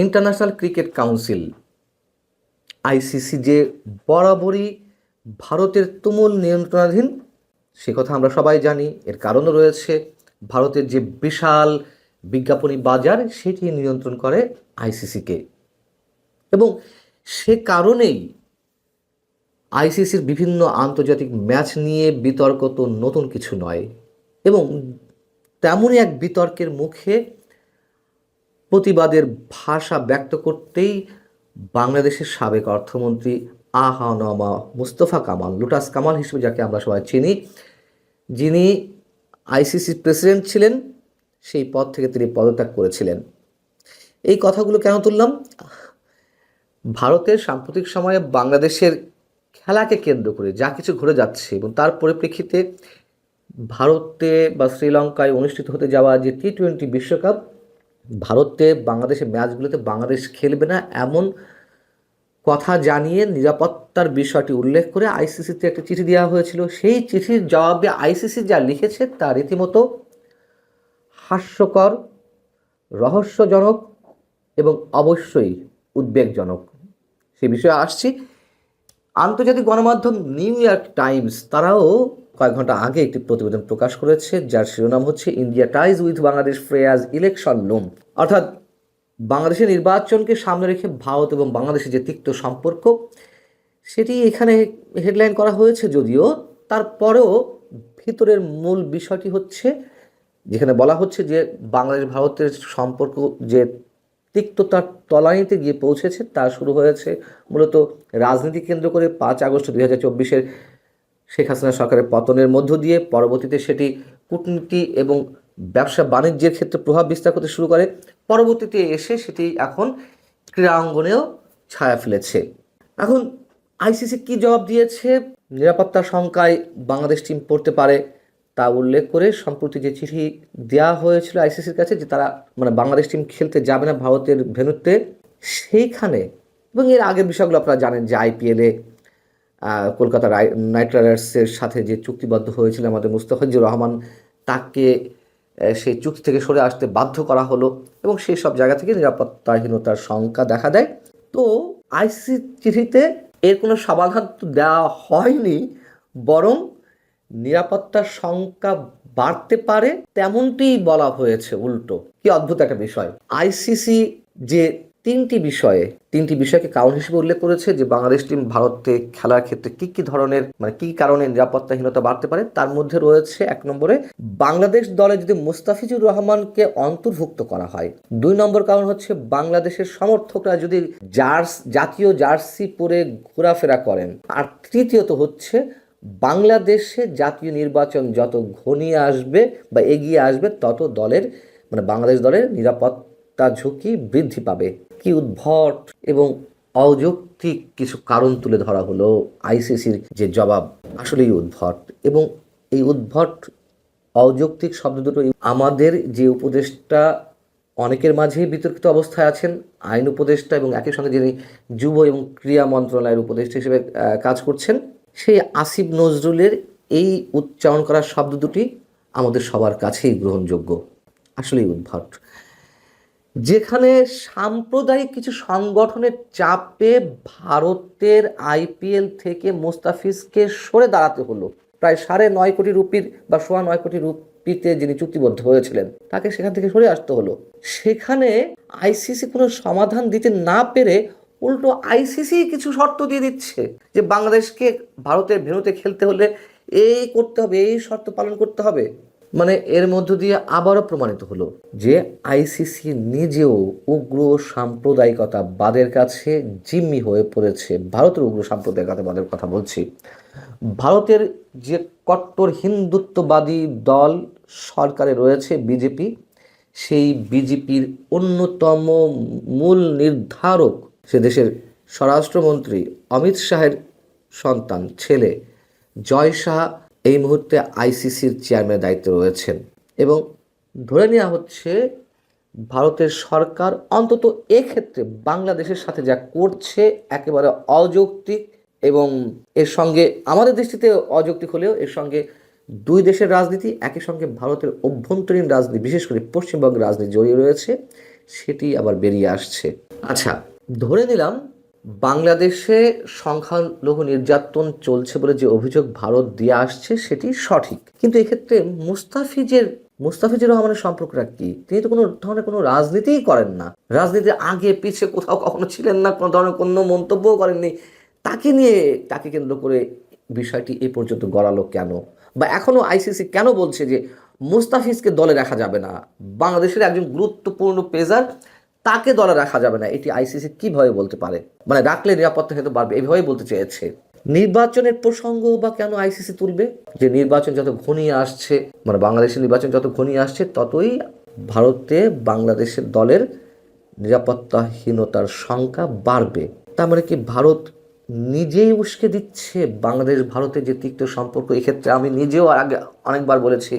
International cricket council ICC যে বরাবরই ভারতের তুমুল নিয়ন্ত্রণাধীন, সে কথা আমরা সবাই জানি। এর কারণও রয়েছে, ভারতের যে বিশাল বিজ্ঞাপনী বাজার সেটি নিয়ন্ত্রণ করে আইসিসিকে, এবং সে কারণেই আইসিসির বিভিন্ন আন্তর্জাতিক ম্যাচ নিয়ে বিতর্ক তো নতুন কিছু নয়। এবং তেমনই এক বিতর্কের মুখে প্রতিবাদের ভাষা ব্যক্ত করতেই বাংলাদেশের সাবেক অর্থমন্ত্রী আহনামা মুস্তফা কামাল, লোটাস কামাল হিসেবে যাকে আমরা সবাই চিনি, যিনি আইসিসির প্রেসিডেন্ট ছিলেন, সেই পদ থেকে তিনি পদত্যাগ করেছিলেন। এই কথাগুলো কেন তুললাম? ভারতের সাম্প্রতিক সময়ে বাংলাদেশের খেলাকে কেন্দ্র করে যা কিছু ঘটে যাচ্ছে, এবং তার পরিপ্রেক্ষিতে ভারতে বা শ্রীলঙ্কায় অনুষ্ঠিত হতে যাওয়া যে টি-20 বিশ্বকাপ, ভারতে বাংলাদেশের ম্যাচগুলোতে বাংলাদেশ খেলবে না এমন কথা জানিয়ে নিরাপত্তার বিষয়টি উল্লেখ করে আইসিসিতে একটা চিঠি দেওয়া হয়েছিল। সেই চিঠির জবাবে আইসিসি যা লিখেছে তা রীতিমতো হাস্যকর, রহস্যজনক এবং অবশ্যই উদ্বেগজনক। সে বিষয়ে আসছি। আন্তর্জাতিক গণমাধ্যম নিউ ইয়র্ক টাইমস তারাও কয়েক ঘন্টা আগে একটি প্রতিবেদন প্রকাশ করেছে, যার শিরোনাম হচ্ছে India ties with Bangladesh fray as election loom. অর্থাৎ বাংলাদেশের নির্বাচনকে সামনে রেখে ভারত এবং বাংলাদেশের যে তিক্ত সম্পর্ক, সেটি এখানে হেডলাইন করা হয়েছে। যদিও তারপরেও ভিতরের মূল বিষয়টি হচ্ছে, যেখানে বলা হচ্ছে যে বাংলাদেশ ভারতের সম্পর্ক যে তিক্ততার তলানিতে গিয়ে পৌঁছেছে, তা শুরু হয়েছে মূলত রাজনীতি কেন্দ্র করে 5 আগস্ট 2024 শেখ হাসিনা সরকারের পতনের মধ্য দিয়ে। পরবর্তীতে সেটি কূটনীতি এবং ব্যবসা বাণিজ্যের ক্ষেত্রে প্রভাব বিস্তার করতে শুরু করে। পরবর্তীতে এসে সেটি এখন ক্রীড়া অঙ্গনেও ছায়া ফেলেছে। এখন আইসিসি কি জবাব দিয়েছে? নিরাপত্তার শঙ্কায় বাংলাদেশ টিম পড়তে পারে তা উল্লেখ করে সম্প্রতি যে চিঠি দেওয়া হয়েছিল আইসিসির কাছে, যে তারা বাংলাদেশ টিম খেলতে যাবে না ভারতের ভেন্যুতে, সেইখানে, এবং এর আগের বিষয়গুলো আপনারা জানেন যে আইপিএলে কলকাতা নাইট রাইডার্সের সাথে যে চুক্তিবদ্ধ হয়েছিল আমাদের মুস্তাফিজুর রহমান, তাকে সেই চুক্তি থেকে সরে আসতে বাধ্য করা হলো, এবং সেই সব জায়গা থেকে নিরাপত্তাহীনতার শঙ্কা দেখা দেয়। তো আইসিসি চিঠিতে এর কোনো সমাধান তো দেওয়া হয়নি, বরং নিরাপত্তার শঙ্কা বাড়তে পারে তেমনটিই বলা হয়েছে উল্টো। কি অদ্ভুত একটা বিষয়! আইসিসি যে তিনটি বিষয়কে কারণ হিসেবে উল্লেখ করেছে যে বাংলাদেশ টিম ভারতে খেলার ক্ষেত্রে কি ধরনের কি কারণে নিরাপত্তাহীনতা বাড়তে পারে, তার মধ্যে রয়েছে 1 নম্বরে বাংলাদেশ দলে যদি মুস্তাফিজুর রহমানকে অন্তর্ভুক্ত করা হয়। 2 নম্বর কারণ হচ্ছে বাংলাদেশের সমর্থকরা যদি জাতীয় জার্সি পরে ঘোরাফেরা করেন। আর তৃতীয়ত হচ্ছে বাংলাদেশে জাতীয় নির্বাচন যত ঘনিয়ে আসবে বা এগিয়ে আসবে, তত দলের বাংলাদেশ দলের নিরাপত্তা ঝুঁকি বৃদ্ধি পাবে। কি উদ্ভট এবং অযৌক্তিক কিছু কারণ তুলে ধরা হলো আইসিসির যে জবাব, আসলেই উদ্ভট। এবং এই উদ্ভট অযৌক্তিক শব্দ দুটো আমাদের যে উপদেষ্টা অনেকের মাঝেই বিতর্কিত অবস্থায় আছেন, আইন উপদেষ্টা এবং একই সঙ্গে যিনি যুব এবং ক্রীড়া মন্ত্রণালয়ের উপদেষ্টা হিসেবে কাজ করছেন, সেই আসিফ নজরুলের এই উচ্চারণ করা শব্দ দুটি আমাদের সবার কাছেই গ্রহণযোগ্য। আসলেই উদ্ভট। যেখানে সাম্প্রদায়িক কিছু সংগঠনের চাপে ভারতের আইপিএল থেকে মুস্তাফিজকে সরে দাঁড়াতে হলো, প্রায় 9.5 কোটি রুপির বা 9.25 কোটি রুপিতে যিনি চুক্তিবদ্ধ হয়েছিলেন, তাকে সেখান থেকে সরে আসতে হলো। সেখানে আইসিসি কোনো সমাধান দিতে না পেরে উল্টো আইসিসি কিছু শর্ত দিয়ে দিচ্ছে যে বাংলাদেশকে ভারতের ভেন্যুতে খেলতে হলে এই করতে হবে, এই শর্ত পালন করতে হবে। এর মধ্য দিয়ে আবারও প্রমাণিত হলো যে আইসিসি নিজেও উগ্র সাম্প্রদায়িকতাবাদের কাছে জিম্মি হয়ে পড়েছে। ভারতের উগ্র সাম্প্রদায়িকতাবাদের কথা বলছি। ভারতের যে কট্টর হিন্দুত্ববাদী দল সরকারে রয়েছে বিজেপি, সেই বিজেপির অন্যতম মূল নির্ধারক সে দেশের স্বরাষ্ট্রমন্ত্রী অমিত শাহের সন্তান ছেলে জয় শাহ এই মুহূর্তে আইসিসির চেয়ারম্যানের দায়িত্বে রয়েছেন। এবং ধরে নেওয়া হচ্ছে ভারতের সরকার অন্তত এক্ষেত্রে বাংলাদেশের সাথে যা করছে একেবারে অযৌক্তিক, এবং এর সঙ্গে আমাদের দৃষ্টিতে অযৌক্তিক হলেও এর সঙ্গে 2 দেশের রাজনীতি, একই সঙ্গে ভারতের অভ্যন্তরীণ রাজনীতি, বিশেষ করে পশ্চিমবঙ্গের রাজনীতি জড়িয়ে রয়েছে, সেটি আবার বেরিয়ে আসছে। আচ্ছা, ধরে নিলাম বাংলাদেশে সংখ্যালঘু নির্যাতন চলছে বলে যে অভিযোগ ভারত দিয়ে আসছে সেটি সঠিক, কিন্তু এক্ষেত্রে মুস্তাফিজুর রহমানের সম্পর্কটা কি? তিনি তো কোনো ধরনের কোনো রাজনীতিই করেন না, রাজনীতির আগে পিছে কোথাও কখনো ছিলেন না, কোনো ধরনের কোনো মন্তব্যও করেননি। তাকে নিয়ে, তাকে কেন্দ্র করে বিষয়টি এ পর্যন্ত গড়ালো কেন? বা এখনো আইসিসি কেন বলছে যে মুস্তাফিজকে দলে রাখা যাবে না, বাংলাদেশের একজন গুরুত্বপূর্ণ পেসার, তাকে দলে রাখা যাবে না? এটি আইসিসি কিভাবে বলতে পারে? মানে রাখলে নিরাপত্তা কিন্তু বাড়বে, এভাবেই বলতে চেয়েছে। নির্বাচনের প্রসঙ্গ বা কেন আইসিসি তুলবে? যে নির্বাচন যত ঘনিয়ে আসছে, মানে বাংলাদেশের নির্বাচন যত ঘনিয়ে আসছে, ততই ভারতে বাংলাদেশের দলের নিরাপত্তাহীনতার সংখ্যা বাড়বে। তার মানে কি ভারত নিজেই উস্কে দিচ্ছে বাংলাদেশ ভারতের যে তিক্ত সম্পর্ক? এক্ষেত্রে আমি নিজেও আগে অনেকবার বলেছি,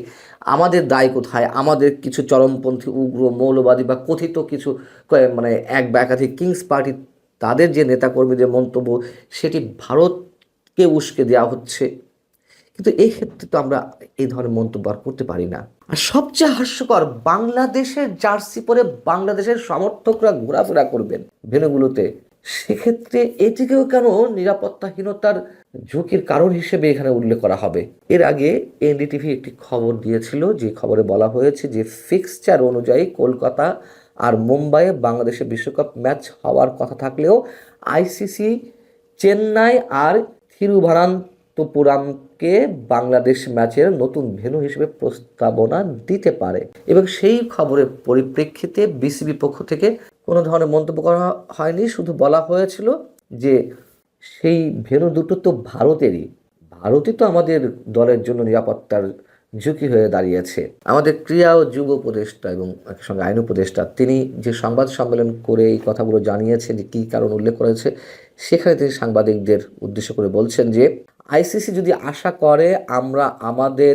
আমাদের দায় কোথায়? আমাদের কিছু চরমপন্থী উগ্র মৌলবাদী বা কথিত কিছু মানে এক বা একাধিক কিংস পার্টি, তাদের যে নেতাকর্মীদের মন্তব্য, সেটি ভারতকে উস্কে দেওয়া হচ্ছে। কিন্তু এই ক্ষেত্রে তো আমরা এই ধরনের মন্তব্য আর করতে পারি না। আর সবচেয়ে হাস্যকর, বাংলাদেশের জার্সি পরে বাংলাদেশের সমর্থকরা ঘোরাফেরা করবেন ভেন্যুগুলোতে, সেক্ষেত্রে এটিকেও কেন নিরাপত্তাহীনতার ঝুঁকির কারণ হিসেবে এখানে উল্লেখ করা হবে? এর আগে এনডিটিভি একটি খবর দিয়েছিল, যে খবরে বলা হয়েছে যে ফিক্সচার অনুযায়ী কলকাতা আর মুম্বাইয়ে বাংলাদেশের বিশ্বকাপ ম্যাচ হওয়ার কথা থাকলেও আইসিসি চেন্নাই আর থিরুভানান্তপুরমকে বাংলাদেশ ম্যাচের নতুন ভেন্যু হিসেবে প্রস্তাবনা দিতে পারে। এবং সেই খবরের পরিপ্রেক্ষিতে বিসিবি পক্ষ থেকে কোনো ধরনের মন্তব্য করা হয়নি, শুধু বলা হয়েছিল যে সেই ভেন্যু দুটো তো ভারতেরই, ভারতই তো আমাদের দলের জন্য নিরাপত্তার ঝুঁকি হয়ে দাঁড়িয়েছে। আমাদের ক্রীড়া ও যুব উপদেষ্টা এবং একই সঙ্গে আইন উপদেষ্টা, তিনি যে সংবাদ সম্মেলন করে এই কথাগুলো জানিয়েছেন, যে কী কারণ উল্লেখ করেছে, সেখানে তিনি সাংবাদিকদের উদ্দেশ্য করে বলছেন যে আইসিসি যদি আশা করে আমরা আমাদের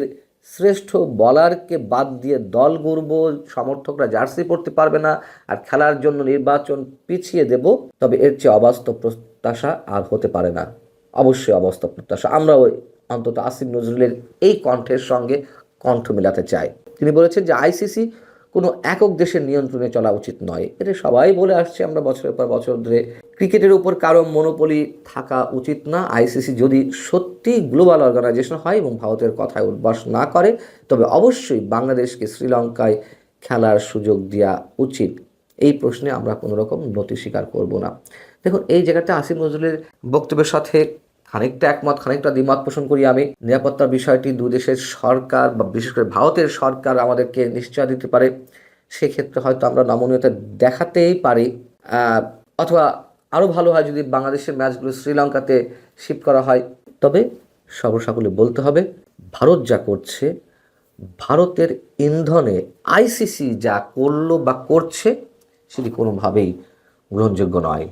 শ্রেষ্ঠ বলারকে বাদ দিয়ে দল গড়ব, সমর্থকরা জার্সি পরতে পারবে না, আর খেলার জন্য নির্বাচন পিছিয়ে দেব, তবে এর চেয়ে অবাস্তব প্রত্যাশা আর হতে পারে না। অবশ্যই অবাস্তব প্রত্যাশা। আমরা ওই অন্তত আসিফ নজরুলের এই কণ্ঠের সঙ্গে কণ্ঠ মেলাতে চাই। তিনি বলেছেন যে আইসিসি কোনো একক দেশের নিয়ন্ত্রণে চলা উচিত নয়। এটা সবাই বলে আসছে আমরা বছরের পর বছর ধরে। ক্রিকেটের উপর কারো মনোপলি থাকা উচিত না। আইসিসি যদি সত্যি গ্লোবাল অর্গানাইজেশন হয় এবং ভারতের কথায় উদ্বাস না করে, তবে অবশ্যই বাংলাদেশকে শ্রীলঙ্কায় খেলার সুযোগ দেওয়া উচিত। এই প্রশ্নে আমরা কোনো রকম নতি স্বীকার করব না। দেখুন, এই জায়গাটা আসিফ নজরুলের বক্তব্যের সাথে খানিকটা একমত, খানিকটা দ্বিমত পোষণ করি আমি। নিরাপত্তার বিষয়টি দুই দেশের সরকার বা বিশেষ করে ভারতের সরকার আমাদেরকে নিশ্চয় দিতে পারে। সেক্ষেত্রে হয়তো আমরা নমনীয়তা দেখাতেই পারি, অথবা আরও ভালো হয় যদি বাংলাদেশের ম্যাচগুলো শ্রীলঙ্কাতে শিফট করা হয়। তবে সর্বসাকুল্যে বলতে হবে, ভারত যা করছে, ভারতের ইন্ধনে আইসিসি যা করলো বা করছে, সেটি কোনোভাবেই গ্রহণযোগ্য নয়।